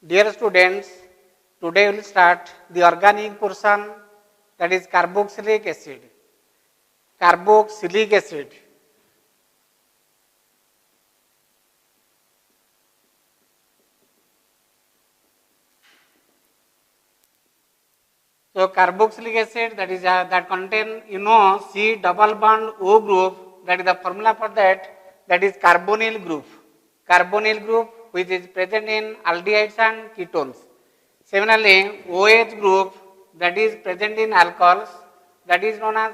Dear students, today we will start the organic portion, that is carboxylic acid. Carboxylic acid. So carboxylic acid, that is that contain C double bond O group, that is the formula for that, that is carbonyl group. Carbonyl group which is present in aldehydes and ketones. Similarly, OH group that is present in alcohols, that is known as,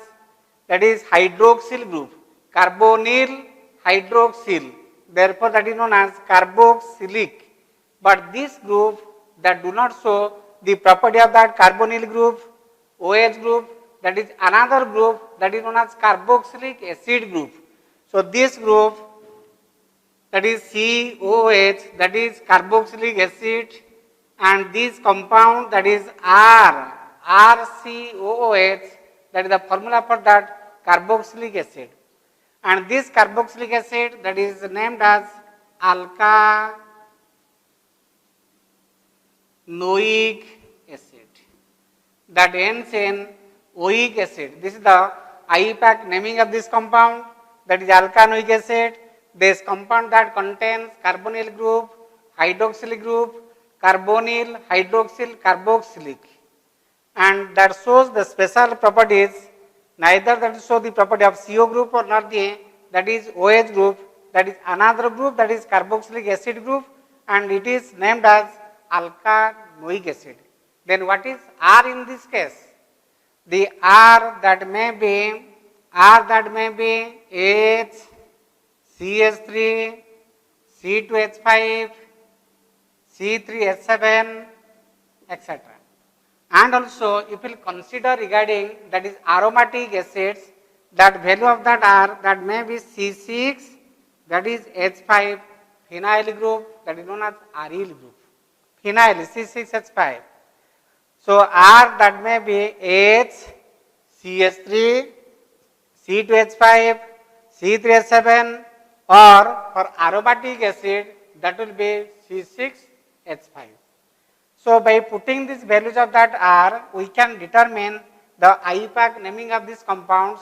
that is hydroxyl group. Carbonyl hydroxyl. Therefore, that is known as carboxylic. But this group that do not show the property of that carbonyl group, OH group, that is another group that is known as carboxylic acid group. So this group, that is COOH, that is carboxylic acid, and this compound, that is RCOOH, that is the formula for that carboxylic acid. And this carboxylic acid, that is named as alkanoic acid, that ends in oic acid. This is the IUPAC naming of this compound, that is alkanoic acid. This compound that contains carbonyl group, hydroxyl group, carbonyl, hydroxyl, carboxylic, and that shows the special properties, neither that show the property of CO group or not the, that is OH group, that is another group, that is carboxylic acid group, and it is named as alkanoic acid. Then what is R in this case? The R that may be H, CH3, C2H5, C3H7, etc. And also if you will consider regarding, that is aromatic acids, that value of that R, that may be C6, that is H5 phenyl group, that is known as aryl group. Phenyl C6H5. So R that may be H, CH3, C2H5, C3H7, or for aromatic acid that will be C6H5. So by putting these values of that R, we can determine the IUPAC naming of these compounds.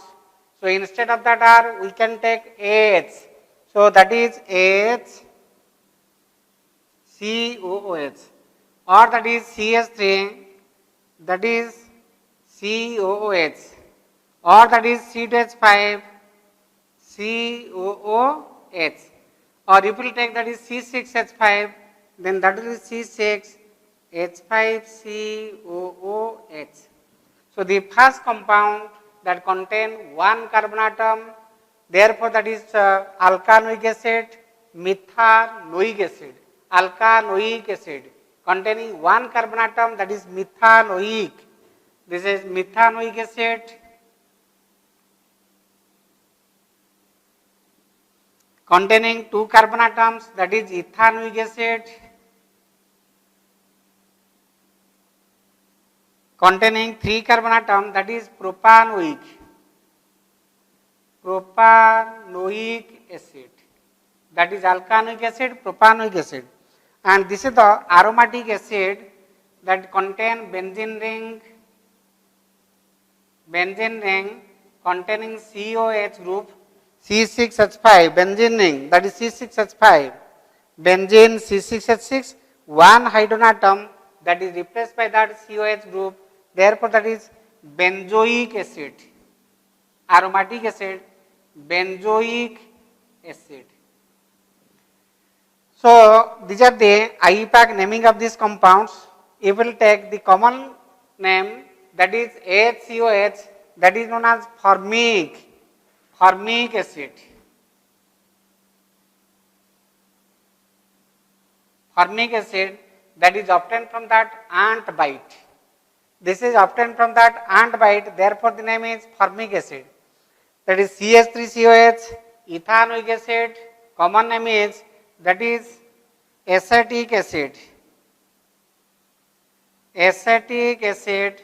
So instead of that R, we can take H. So that is H, COOH, or that is CH3, that is COOH, or that is C2H5, COOH, or if we take that is C6H5, then that will be C6H5COOH. So the first compound that contain one carbon atom, therefore that is alkanoic acid, methanoic acid. Alkanoic acid containing one carbon atom, that is methanoic. This is methanoic acid. Containing two carbon atoms, that is ethanoic acid. Containing three carbon atom, that is propanoic. Propanoic acid. That is alkanoic acid, propanoic acid. And this is the aromatic acid that contain benzene ring containing COH group, C6H5, benzene ring, that is C6H5, benzene C6H6, one hydrogen atom that is replaced by that COH group, therefore that is benzoic acid, aromatic acid, benzoic acid. So these are the IUPAC naming of these compounds. If we will take the common name, that is HCOH, that is known as formic acid. Formic acid that is obtained from that ant bite. This is obtained from that ant bite, therefore the name is formic acid. That is CH3COH, ethanoic acid, common name is, that is acetic acid. Acetic acid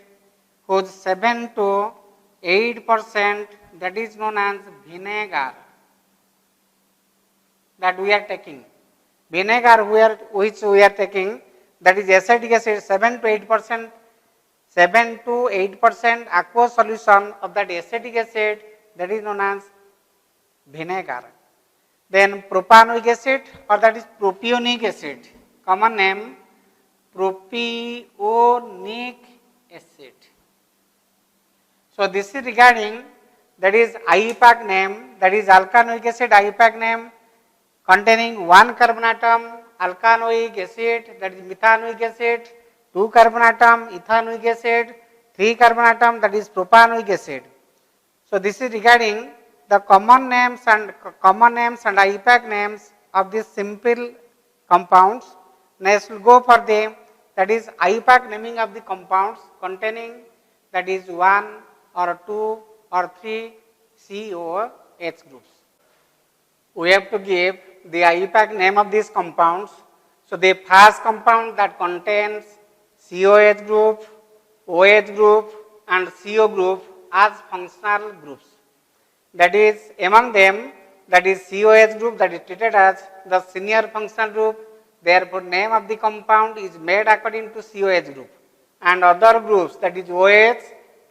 whose 7 to 8%, that is known as vinegar, that we are taking. Vinegar which we are taking, that is acetic acid, 7 to 8% aqueous solution of that acetic acid, that is known as vinegar. Then propanoic acid, or that is propionic acid, common name propionic acid. So this is regarding, that is IUPAC name, that is alkanoic acid IUPAC name containing 1 carbon atom, alkanoic acid, that is methanoic acid, 2 carbon atom, ethanoic acid, 3 carbon atom, that is propanoic acid. So this is regarding the common names and IUPAC names of these simple compounds. Next we'll go for the, that is IUPAC naming of the compounds containing, that is 1 or 2 or 3 COH groups. We have to give the IUPAC name of these compounds. So the first compound that contains COH group, OH group and CO group as functional groups. That is, among them, that is COH group, that is treated as the senior functional group. Therefore, name of the compound is made according to COH group. And other groups, that is OH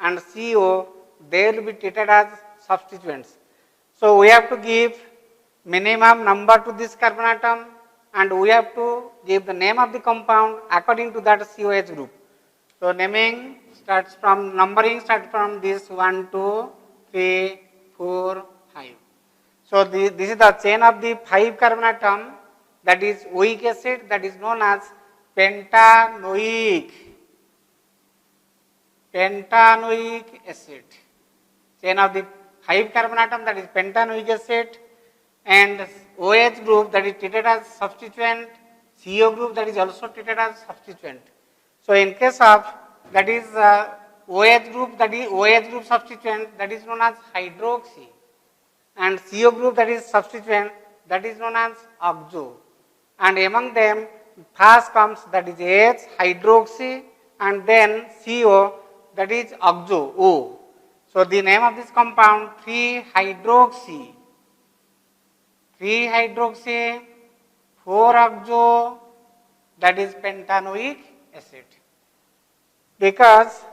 and CO, they will be treated as substituents. So we have to give minimum number to this carbon atom, and we have to give the name of the compound according to that COH group. So naming starts from, numbering starts from this 1, 2, 3, 4, 5. So this is the chain of the 5 carbon atom, that is oic acid, that is known as pentanoic acid. Chain of the 5 carbon atom, that is pentanoic acid, and OH group, that is treated as substituent, CO group, that is also treated as substituent. So in case of, that is OH group, that is OH group substituent, that is known as hydroxy, and CO group, that is substituent, that is known as oxo. And among them, first comes, that is H, hydroxy, and then CO, that is oxo, O. So the name of this compound 3-hydroxy, 4-oxo, that is pentanoic acid. Because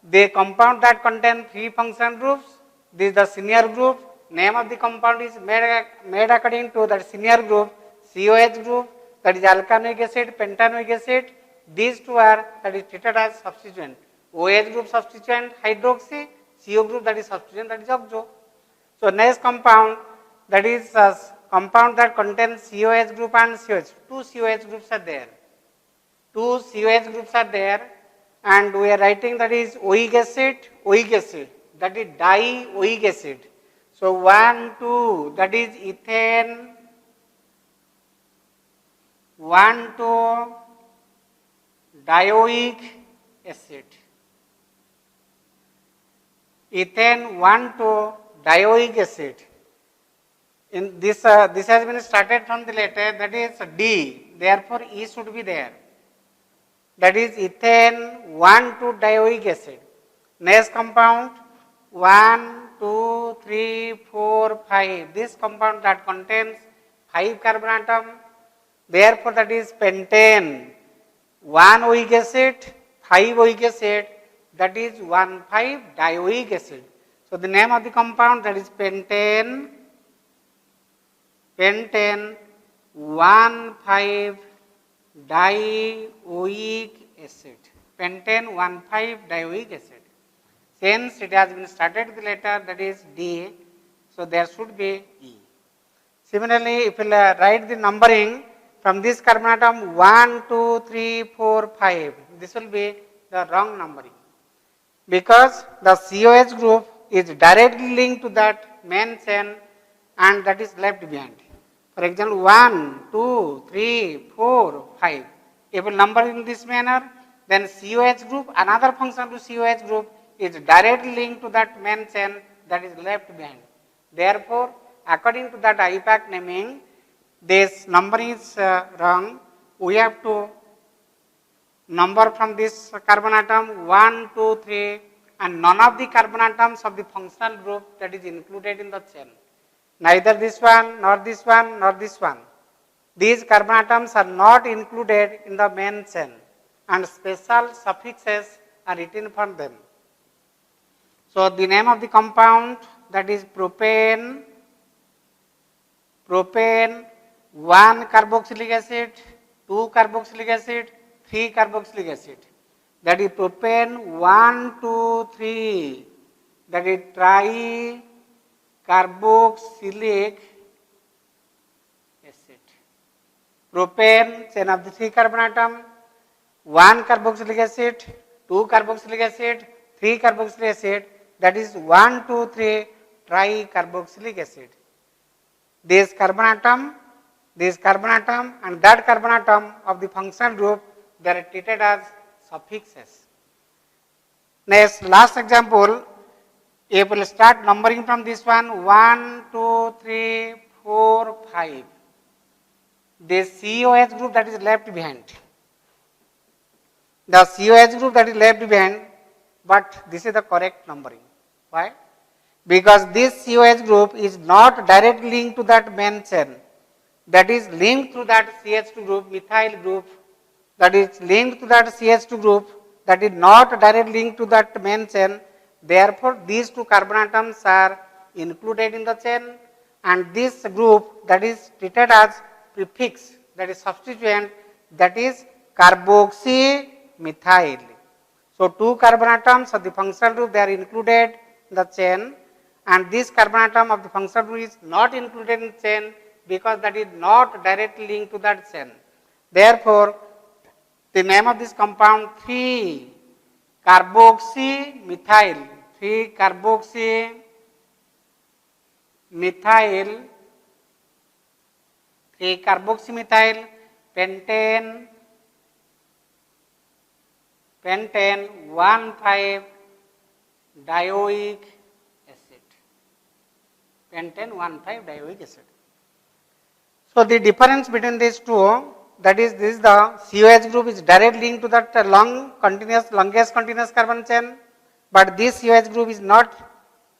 the compound that contain 3 functional groups, this is the senior group, name of the compound is made according to that senior group, COH group, that is alkanoic acid, pentanoic acid. These two are, that is treated as substituent. OH group substituent hydroxy, CO group, that is substituent, that is oxo. So next compound, that is compound that contains COH group and COH. 2 COH groups are there. 2 COH groups are there, and we are writing, that is oic acid, that is dioic acid. So 1, 2, that is ethane, 1, 2, dioic acid. Ethane 1, 2, dioic acid. In this, this has been started from the letter, that is D. Therefore, E should be there. That is ethane 1, 2, dioic acid. Next compound 1, 2, 3, 4, 5. This compound that contains 5 carbon atom. Therefore, that is pentane 1 oic acid, 5 oic acid, that is 1,5-dioic acid. So the name of the compound, that is pentane 1,5-dioic acid. Pentane 1,5-dioic acid. Since it has been started with the letter, that is D, so there should be E. Similarly, if you write the numbering from this carbon atom 1, 2, 3, 4, 5, this will be the wrong numbering, because the COH group is directly linked to that main chain, and that is left behind. For example, 1, 2, 3, 4, 5. If you number in this manner, then COH group, another function to COH group, is directly linked to that main chain, that is left behind. Therefore, according to that IUPAC naming, this number is wrong. We have to number from this carbon atom 1, 2, 3, and none of the carbon atoms of the functional group that is included in the chain. Neither this one, nor this one, nor this one. These carbon atoms are not included in the main chain. and special suffixes are written for them. So the name of the compound, that is propane, 1 carboxylic acid, 2 carboxylic acid, 3 carboxylic acid. That is propane 1, 2, 3. That is tricarboxylic acid. Propane, chain of the 3 carbon atom, 1 carboxylic acid, 2 carboxylic acid, 3 carboxylic acid. That is 1, 2, 3 tricarboxylic acid. This carbon atom and that carbon atom of the functional group, they are treated as suffixes. Next, last example, if we will start numbering from this one, 1, 2, 3, 4, 5. This COH group that is left behind. The COH group that is left behind, but this is the correct numbering. Why? Because this COH group is not directly linked to that main chain. That is linked to that CH2 group, methyl group, that is linked to that CH2 group, that is not directly linked to that main chain. Therefore, these 2 carbon atoms are included in the chain, and this group that is treated as prefix, that is substituent, that is carboxymethyl. So 2 carbon atoms of the functional group, they are included in the chain, and this carbon atom of the functional group is not included in the chain because that is not directly linked to that chain. Therefore, the name of this compound 3-carboxymethyl, 3-carboxymethyl pentane 1,5-dioic acid. Pentane 1,5-dioic acid. So the difference between these two, that is, this is the COH group is directly linked to that longest continuous carbon chain, but this COH group is not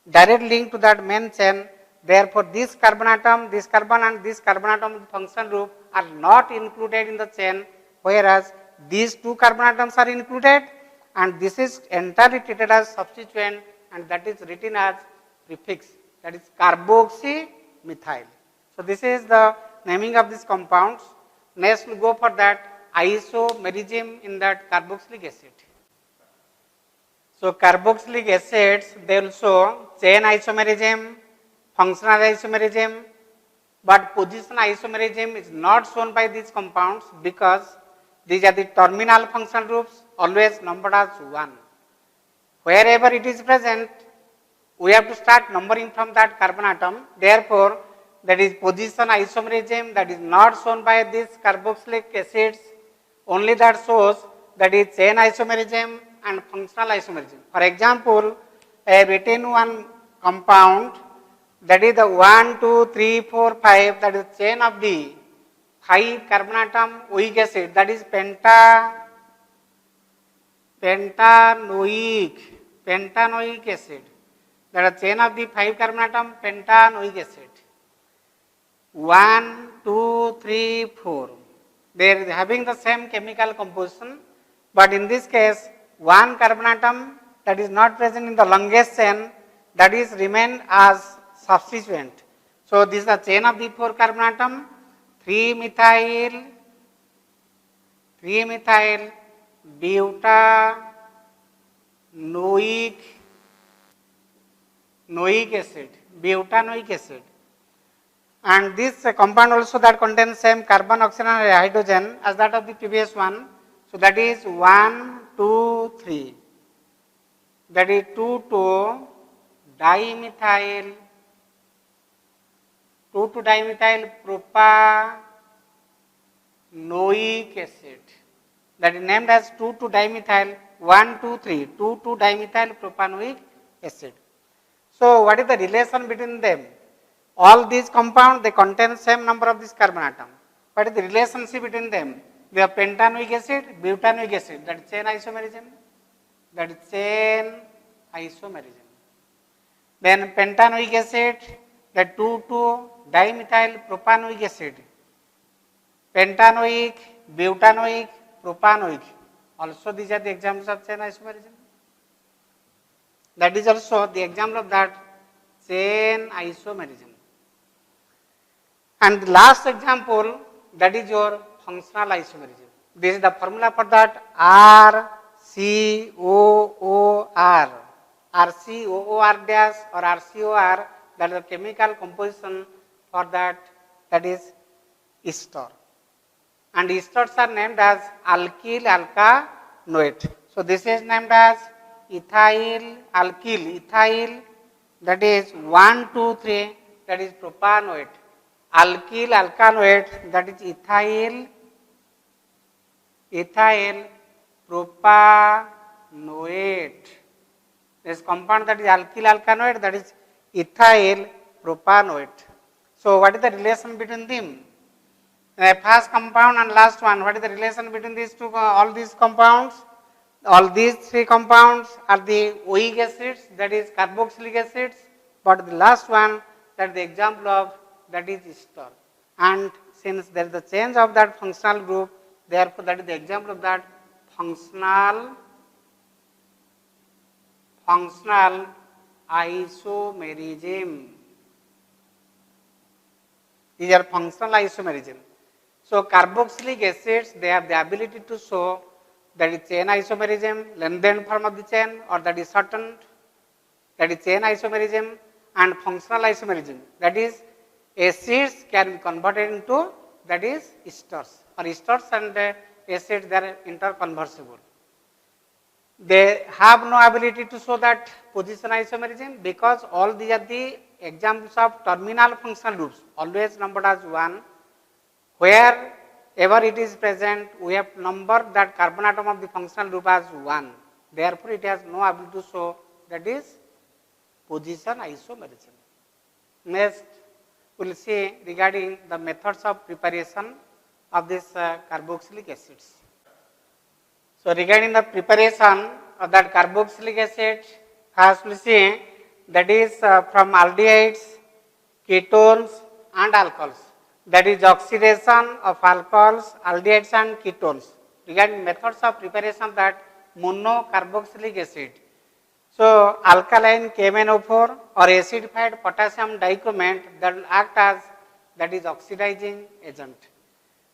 directly linked to that main chain. Therefore, this carbon atom, this carbon and this carbon atom of the functional group are not included in the chain, whereas these 2 carbon atoms are included, and this is entirely treated as substituent, and that is written as prefix, that is carboxymethyl. So this is the naming of these compounds. Next, we will go for that isomerism in that carboxylic acid. So carboxylic acids, they will show chain isomerism, functional isomerism, but position isomerism is not shown by these compounds because these are the terminal functional groups, always numbered as 1. Wherever it is present, we have to start numbering from that carbon atom. Therefore, that is position isomerism, that is not shown by these carboxylic acids, only that shows that is chain isomerism and functional isomerism. For example, I have written one compound, that is the 1, 2, 3, 4, 5, that is chain of the 5 carbon atom oic acid, that is pentanoic acid, that is chain of the 5 carbon atom pentanoic acid. 1, 2, 3, 4. They are having the same chemical composition, but in this case, 1 carbon atom that is not present in the longest chain, that is remained as substituent. So this is the chain of the 4 carbon atom, 3-methyl butanoic acid. And this compound also that contains same carbon, oxygen and hydrogen as that of the previous one. So that is 1, 2, 3. That is 2,2-dimethyl propanoic acid. That is named as 2,2-dimethyl 1, 2, 3. 2,2-dimethyl propanoic acid. So what is the relation between them? All these compounds, they contain same number of this carbon atom. What is the relationship between them? We have pentanoic acid, butanoic acid, that is chain isomerism. Then pentanoic acid, that 2,2-dimethyl propanoic acid. Pentanoic, butanoic, propanoic. Also these are the examples of chain isomerism. That is also the example of that chain isomerism. And the last example, that is your functional isomerism. This is the formula for that RCOOR. RCOOR dash or RCOR, that is the chemical composition for that is ester. And esters are named as alkyl alkanoate. So this is named as ethyl alkyl, ethyl, that is 1, 2, 3, that is propanoate. Alkyl alkanoate, that is ethyl propanoate. This compound that is alkyl alkanoate, that is ethyl propanoate. So what is the relation between them? The first compound and last one, what is the relation between these two, all these compounds? All these three compounds are the oic acids, that is carboxylic acids, but the last one, that is the example of, that is ester. And since there is the change of that functional group, therefore that is the example of that functional isomerism. These are functional isomerism. So carboxylic acids, they have the ability to show that is chain isomerism, lengthened form of the chain, or that is shortened, that is chain isomerism, and functional isomerism, that is acids can be converted into, that is esters, or esters and acids, they are interconversible. They have no ability to show that position isomerism because all these are the examples of terminal functional groups, always numbered as 1. Wherever it is present, we have numbered that carbon atom of the functional group as 1. Therefore, it has no ability to show, that is position isomerism. Next, we will see regarding the methods of preparation of these carboxylic acids. So regarding the preparation of that carboxylic acid, first we will see that is from aldehydes, ketones and alcohols. That is oxidation of alcohols, aldehydes and ketones. Regarding methods of preparation of that monocarboxylic acid. So alkaline KMnO4 or acidified potassium dichromate, that will act as, that is oxidizing agent.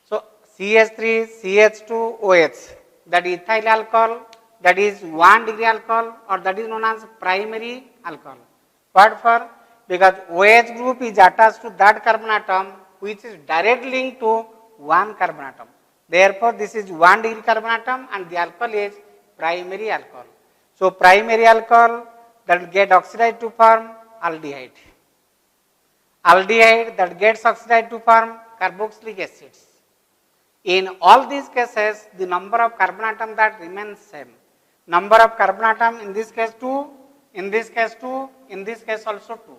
So CH3, CH2OH, that is ethyl alcohol, that is 1 degree alcohol, or that is known as primary alcohol. What for? Because OH group is attached to that carbon atom which is directly linked to one carbon atom. Therefore, this is 1 degree carbon atom and the alcohol is primary alcohol. So primary alcohol, that will get oxidized to form aldehyde. Aldehyde that gets oxidized to form carboxylic acids. In all these cases, the number of carbon atom that remains same. Number of carbon atom in this case 2, in this case 2, in this case also 2.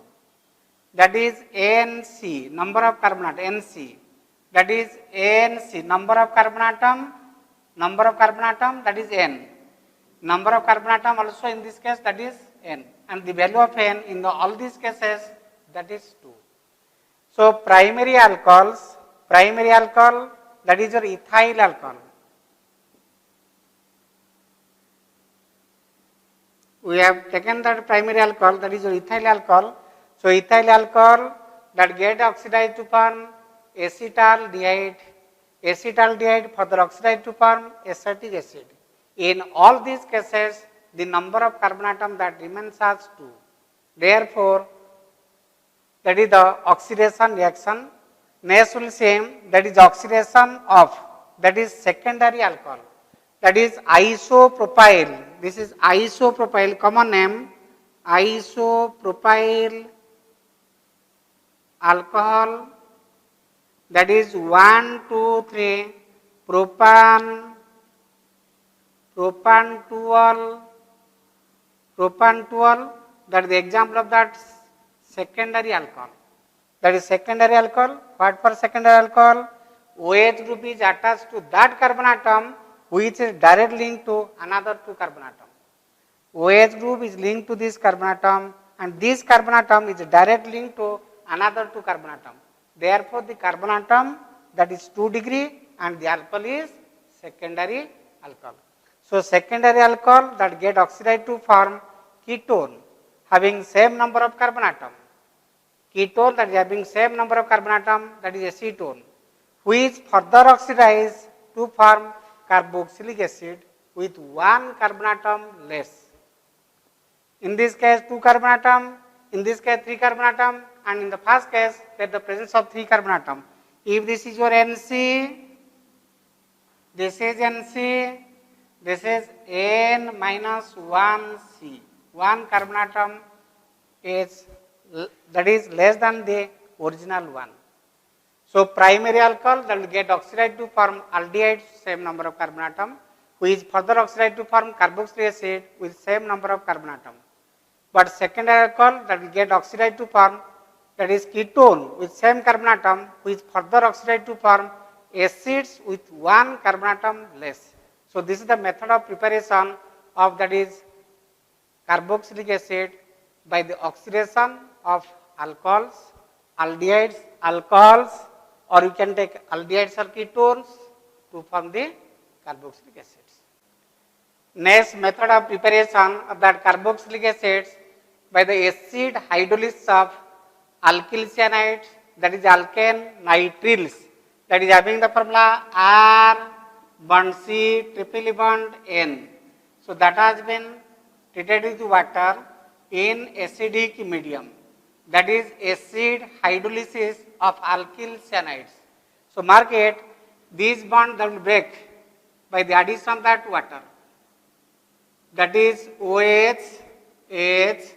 That is NC, number of carbon atom, NC. That is ANC, number of carbon atom, that is N. Number of carbon atom also in this case, that is N. And the value of N in all these cases, that is 2. So primary alcohol, that is your ethyl alcohol. We have taken that primary alcohol, that is your ethyl alcohol. So ethyl alcohol that get oxidized to form acetaldehyde, further oxidized to form acetic acid. In all these cases, the number of carbon atom that remains as 2. Therefore, that is the oxidation reaction. Next we will see that is oxidation of, that is secondary alcohol, that is isopropyl. This is isopropyl, common name, isopropyl alcohol, that is 1, 2, 3 propantuol, that is the example of that secondary alcohol. That is secondary alcohol. What for secondary alcohol? OH group is attached to that carbon atom which is directly linked to another 2 carbon atom. OH group is linked to this carbon atom and this carbon atom is directly linked to another 2 carbon atom. Therefore, the carbon atom that is 2 degree and the alcohol is secondary alcohol. So secondary alcohol that get oxidized to form ketone having same number of carbon atom. Ketone that is having same number of carbon atom, that is acetone, which further oxidized to form carboxylic acid with one carbon atom less. In this case 2 carbon atom, in this case 3 carbon atom, and in the first case there is the presence of 3 carbon atom. If this is your NC, this is NC, this is N minus 1C. 1 carbon atom is that is less than the original one. So primary alcohol that will get oxidized to form aldehyde, same number of carbon atom, which is further oxidized to form carboxylic acid with same number of carbon atom. But secondary alcohol that will get oxidized to form, that is ketone with same carbon atom, which further oxidized to form acids with one carbon atom less. So this is the method of preparation of, that is carboxylic acid by the oxidation of alcohols, aldehydes, alcohols, or you can take aldehydes or ketones to form the carboxylic acids. Next method of preparation of that carboxylic acids by the acid hydrolysis of alkyl cyanide, that is alkane nitriles, that is having the formula R bond C triple bond N. So that has been treated with water in acidic medium, that is acid hydrolysis of alkyl cyanides. So mark it, these bonds that will break by the addition of that water, that is OH, H,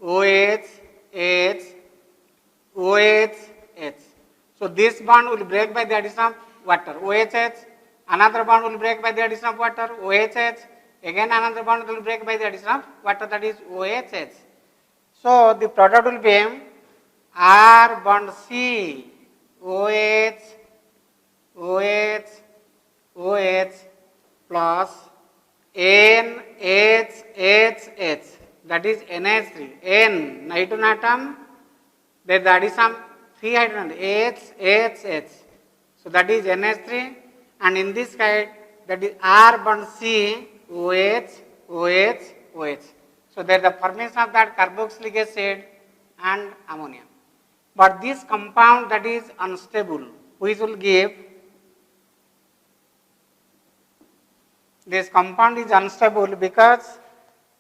OH, H, OH, H. So this bond will break by the addition of water, OHH, another bond will break by the addition of water, OHH, again another bond will break by the addition of water, that is OHH. So the product will be R bond C, OH, OH, OH plus NHHH, that is NH3, N nitrogen atom, then the addition of 3 hydrogen, HHH. So that is NH3, and in this case that is R bond C, OH, OH, OH. So there is the formation of that carboxylic acid and ammonia. But this compound that is unstable, which will give, this compound is unstable because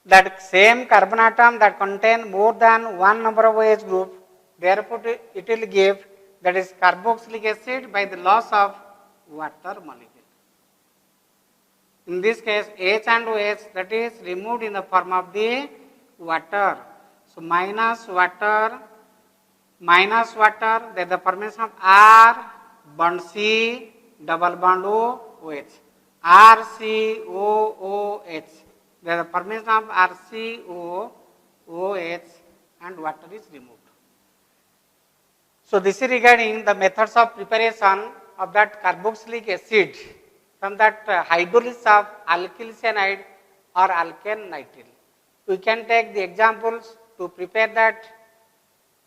that same carbon atom that contain more than one number of OH group, therefore it will give, that is carboxylic acid by the loss of water molecule. In this case H and OH, that is removed in the form of the water. So minus water, there is the formation of R bond C double bond O, OH, RCOOH, there is the formation of RCOOH and water is removed. So this is regarding the methods of preparation of that carboxylic acid from that hydrolysis of alkyl cyanide or alkane nitrile. We can take the examples to prepare that,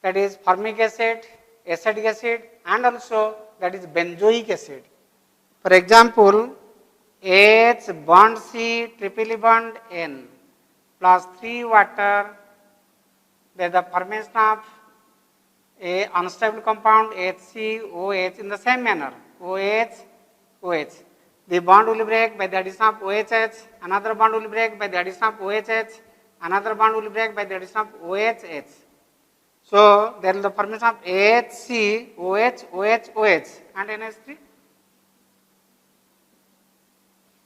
that is formic acid, acetic acid, and also that is benzoic acid. For example, H bond C triple bond N plus 3 water, there is the formation of a unstable compound HCOH in the same manner, OH, OH. The bond will break by the addition of OHH, another bond will break by the addition of OHH, another bond will break by the addition of OHH. So there is the formation of HC, OH, OH, OH and NH3.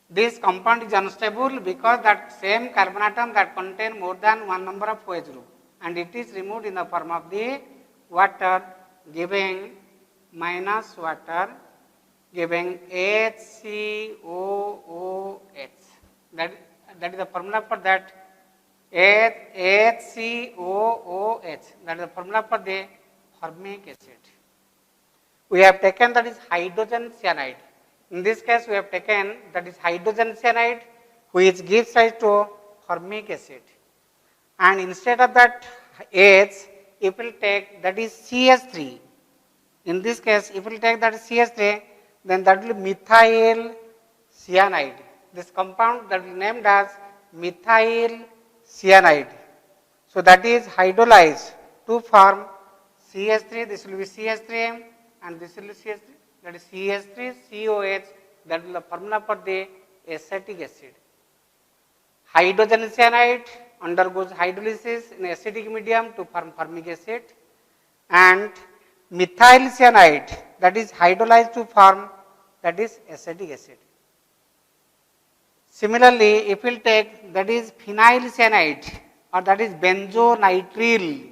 This compound is unstable because that same carbon atom that contain more than one number of OH group, and it is removed in the form of the water, giving minus water, giving HCOOH. That is the formula for that, HCOOH. That is the formula for the formic acid. We have taken that is hydrogen cyanide. In this case, we have taken that is hydrogen cyanide, which gives rise to formic acid. And instead of that H, if we will take that is CH3. In this case, if we will take that CH3, then that will be methyl cyanide. this compound that is named as methyl cyanide. So that is hydrolyzed to form CH3, this will be CH3 and this will be CH3, that is CH3COH, that will be the formula for the acetic acid. Hydrogen cyanide undergoes hydrolysis in acidic medium to form formic acid, and methyl cyanide that is hydrolyzed to form that is acetic acid. Similarly, if we will take that is phenyl cyanide or that is benzonitrile,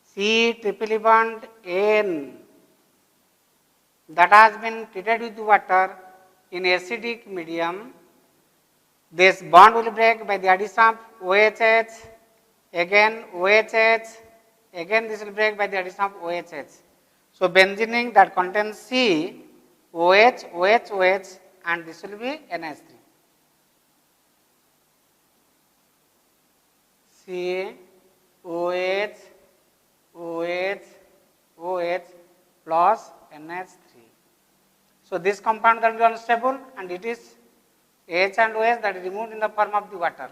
C triple bond N, that has been treated with water in acidic medium, this bond will break by the addition of OHH, again OHH, again this will break by the addition of OHH. So benzene that contains C, OH, OH, OH, and this will be NH3. C, OH, OH, OH plus NH3. So this compound that will be unstable and it is H and OH that is removed in the form of the water.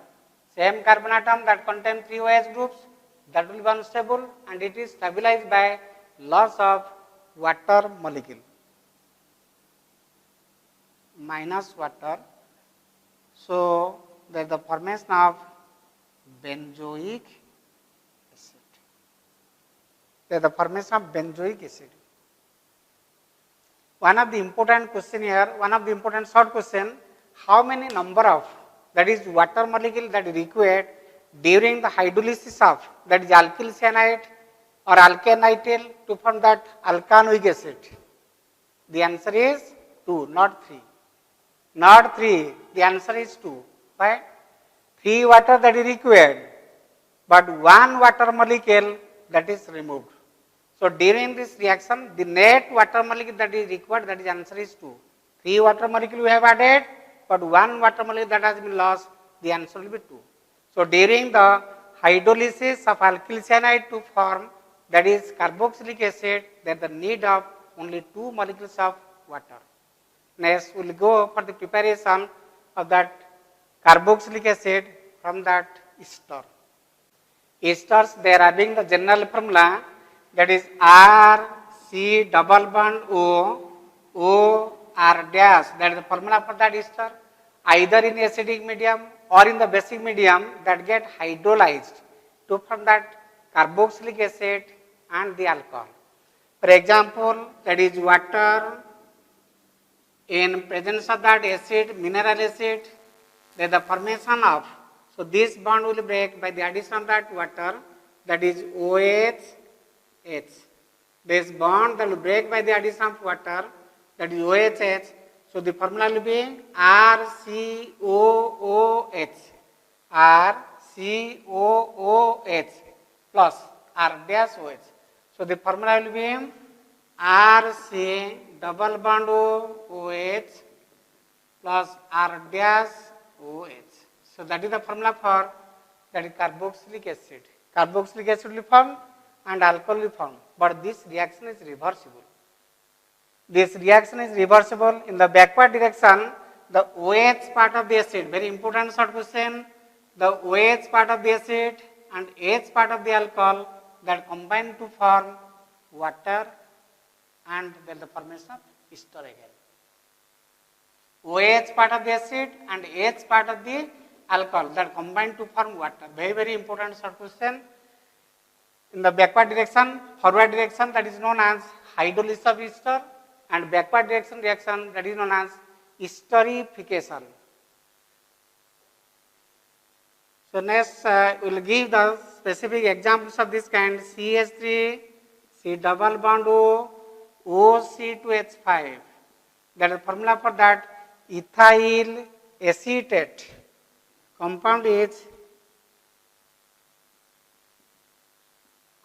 Same carbon atom that contain 3 OH groups that will be unstable and it is stabilized by loss of water molecule minus water. So there is the formation of benzoic acid. There is the formation of benzoic acid. One of the important question here, one of the important short question, how many number of that is water molecule that is required during the hydrolysis of that is alkyl cyanide or alkanityl to form that alkanoic acid? The answer is 2, not 3. Not 3, the answer is 2. Why? 3 water that is required, but 1 water molecule that is removed. So during this reaction, the net water molecule that is required, that is answer is 2. 3 water molecule we have added, but 1 water molecule that has been lost, the answer will be 2. So during the hydrolysis of alkyl cyanide to form that is carboxylic acid, there is the need of only 2 molecules of water. Next, we will go for the preparation of that carboxylic acid from that ester. Esters, they are having the general formula that is R, C double bond O, O, R dash, that is the formula for that ester, either in acidic medium or in the basic medium that get hydrolyzed to form that carboxylic acid and the alcohol. For example, that is water, in presence of that acid, mineral acid, there is the formation of, so this bond will break by the addition of that water, that is OH, H. This bond that will break by the addition of water, that is OHH. So the formula will be RCOOH, RCOOH plus R dash OH. So the formula will be RC double bond OH plus R dash OH. So that is the formula for that is carboxylic acid. Carboxylic acid will form and alcohol will form, but this reaction is reversible. This reaction is reversible in the backward direction. The OH part of the acid, very important short question, the OH part of the acid and H part of the alcohol that combine to form water, and then the formation of ester again. OH part of the acid and H part of the alcohol that combine to form water. Very, very important short question. In the backward direction, forward direction that is known as hydrolysis of ester, and backward direction reaction that is known as esterification. So next we will give the specific examples of this kind: CH3, C double bond O, OC2H5. That is the formula for that ethyl acetate. Compound is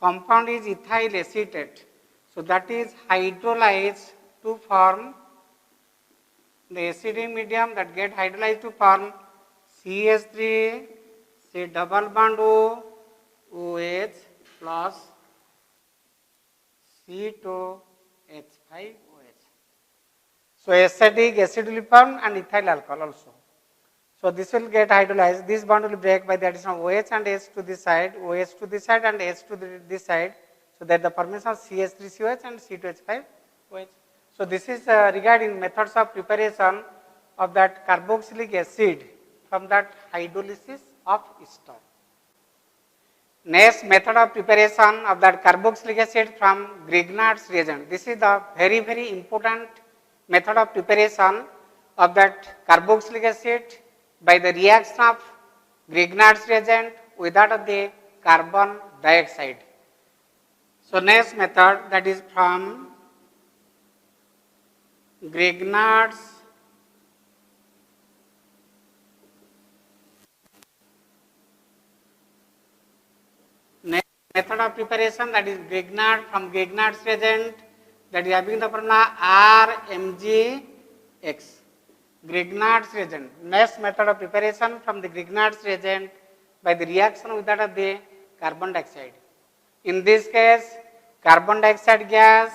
ethyl acetate. So that is hydrolyzed to form the acidic medium that get hydrolyzed to form CH3, C double bond O, OH plus C2H5OH. So acetic acid will form and ethyl alcohol also. So this will get hydrolyzed. This bond will break by the addition of OH and H to this side, OH to this side and H to this side. So that the formation of CH3COH and C2H5OH. So this is regarding methods of preparation of that carboxylic acid from that hydrolysis of ester. Next method of preparation of that carboxylic acid from Grignard's reagent. This is the very important method of preparation of that carboxylic acid by the reaction of Grignard's reagent with that of the carbon dioxide. So next method, that is from Grignard's method of preparation, that is Grignard, from Grignard's reagent, that is having the formula RMgX. Grignard's reagent. Next method of preparation from the Grignard's reagent by the reaction with that of the carbon dioxide. In this case, carbon dioxide gas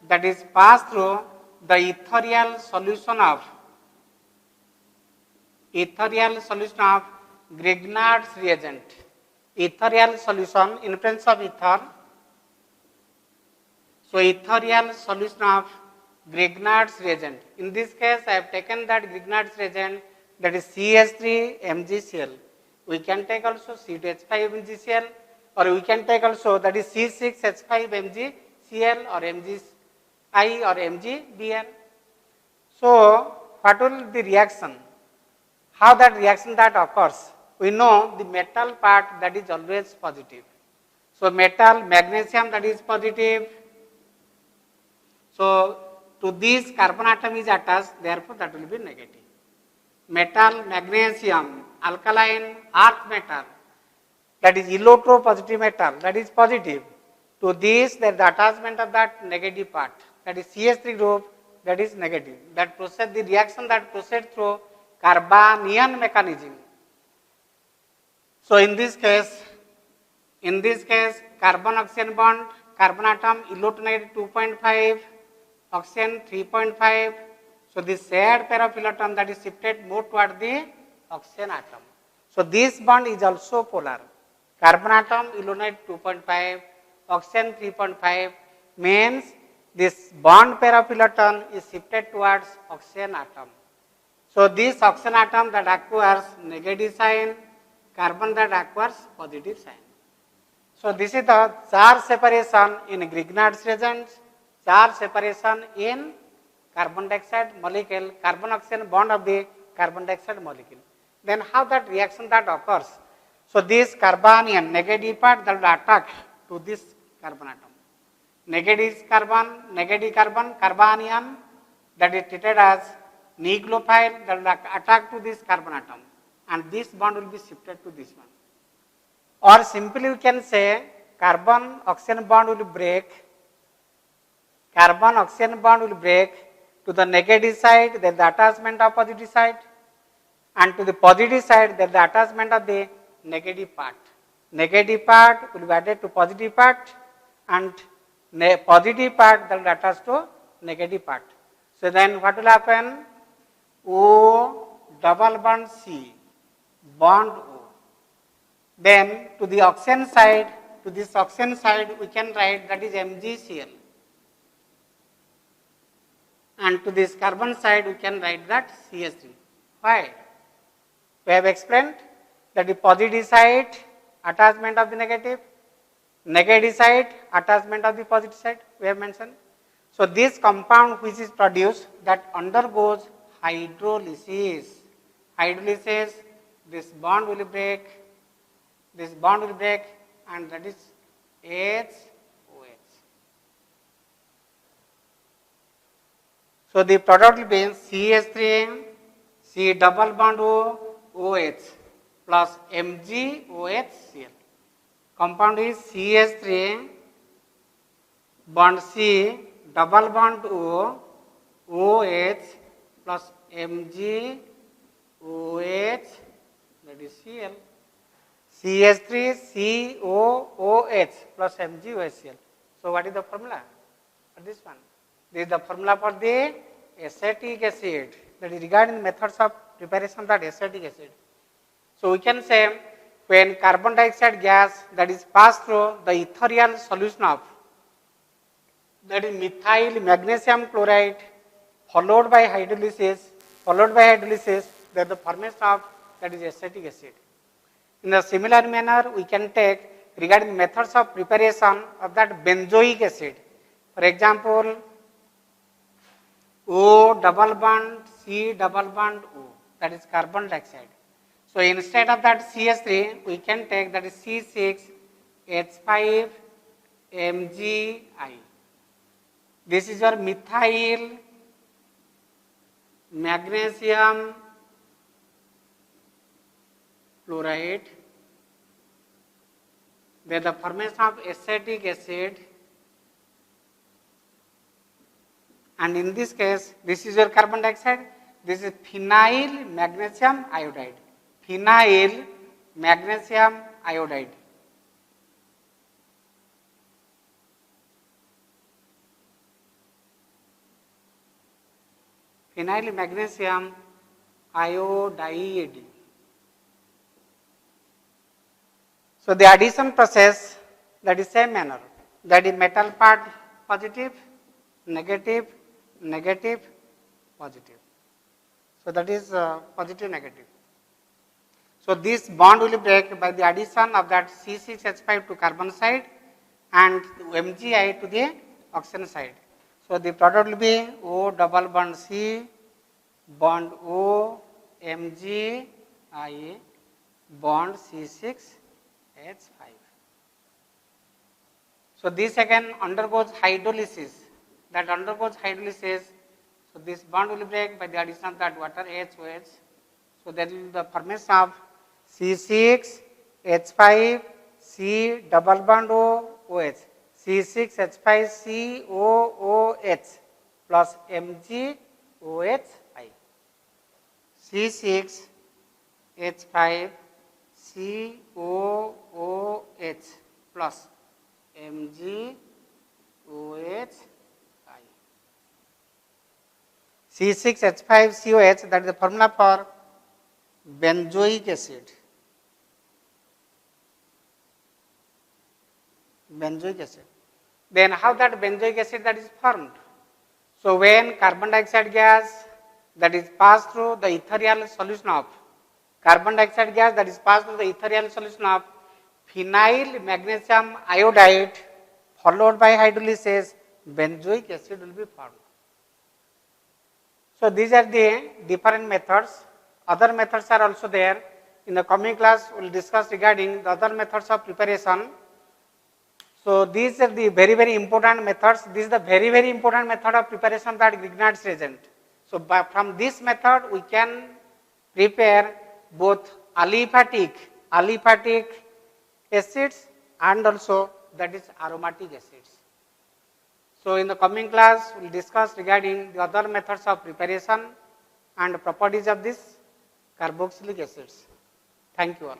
that is passed through the ethereal solution of Grignard's reagent. Ethereal solution in presence of ether. So ethereal solution of Grignard's reagent. In this case, I have taken that Grignard's reagent, that is CH3MgCl. We can take also C2H5MgCl, or we can take also that is C6H5MgCl or MgI or MgBr. So what will the reaction? How that reaction that occurs? We know the metal part that is always positive. So metal, magnesium, that is positive. So to this carbon atom is attached, therefore that will be negative. Metal, magnesium, alkaline, earth metal, that is electropositive metal, that is positive. To this, there is the attachment of that negative part, that is CH3 group, that is negative. That process, the reaction that proceeds through Carbanion mechanism. So in this case, carbon oxygen bond, carbon atom, electron 2.5, oxygen 3.5. So this shared pair of electron that is shifted more toward the oxygen atom. So this bond is also polar. Carbon atom, electron 2.5, oxygen 3.5, means this bond pair of electron is shifted towards oxygen atom. So this oxygen atom that acquires negative sign, carbon that acquires positive sign. So this is the charge separation in Grignard's reagent, charge separation in carbon dioxide molecule, carbon oxygen bond of the carbon dioxide molecule. Then how that reaction that occurs? So this carbanion, negative part that will attack to this carbon atom. Negative carbon, carbanion that is treated as nucleophile that will attack to this carbon atom, and this bond will be shifted to this one. Or simply we can say carbon oxygen bond will break, to the negative side there is the attachment of positive side, and to the positive side there is the attachment of the negative part. Negative part will be added to positive part, and positive part that will attach to negative part. So then what will happen? O double bond C, bond O. Then to the oxygen side, we can write that is MgCl. And to this carbon side, we can write that CH3. Why? We have explained that the positive side, attachment of the negative side, attachment of the positive side, we have mentioned. So this compound which is produced, that undergoes hydrolysis. This bond will break, and that is HOH. So the product will be CH3, C double bond O, OH plus MgOHCl. Compound is CH3 bond C double bond O, OH plus MgOH, that is Cl. CH3COOH plus MgOHCl. So what is the formula for this one? This is the formula for the acetic acid, that is regarding methods of preparation of that acetic acid. So we can say when carbon dioxide gas that is passed through the ethereal solution of that is methyl magnesium chloride followed by hydrolysis, then the formation of that is acetic acid. In a similar manner, we can take regarding methods of preparation of that benzoic acid. For example, O double bond, C double bond O, that is carbon dioxide. So instead of that CH3, we can take that is C6H5 MgI. This is your methyl magnesium chloride. Then the formation of acetic acid, and in this case, this is your carbon dioxide. This is phenyl magnesium iodide. Phenyl magnesium iodide. Phenyl magnesium iodide. So the addition process, that is same manner, that is metal part positive, negative, negative, positive. So that is positive, negative. So this bond will break by the addition of that C6H5 to carbon side and MgI to the oxygen side. So the product will be O double bond C, bond O, MgI, bond C6H5. So this again undergoes hydrolysis. That undergoes hydrolysis. So this bond will break by the addition of that water HOH. So that will be the formation of C6H5 C double bond OH. C6H5COOH plus MgOHI. C6H5COOH plus MgOHI. C6H5COH, that is the formula for benzoic acid. Benzoic acid. Then how that benzoic acid that is formed? So when carbon dioxide gas that is passed through the ethereal solution of phenyl magnesium iodide followed by hydrolysis, benzoic acid will be formed. So these are the different methods. Other methods are also there. In the coming class, we will discuss regarding the other methods of preparation. So these are the very, very important methods. This is the very, very important method of preparation of that Grignard's reagent. So from this method, we can prepare both aliphatic acids and also that is aromatic acids. So in the coming class, we will discuss regarding the other methods of preparation and properties of these carboxylic acids. Thank you all.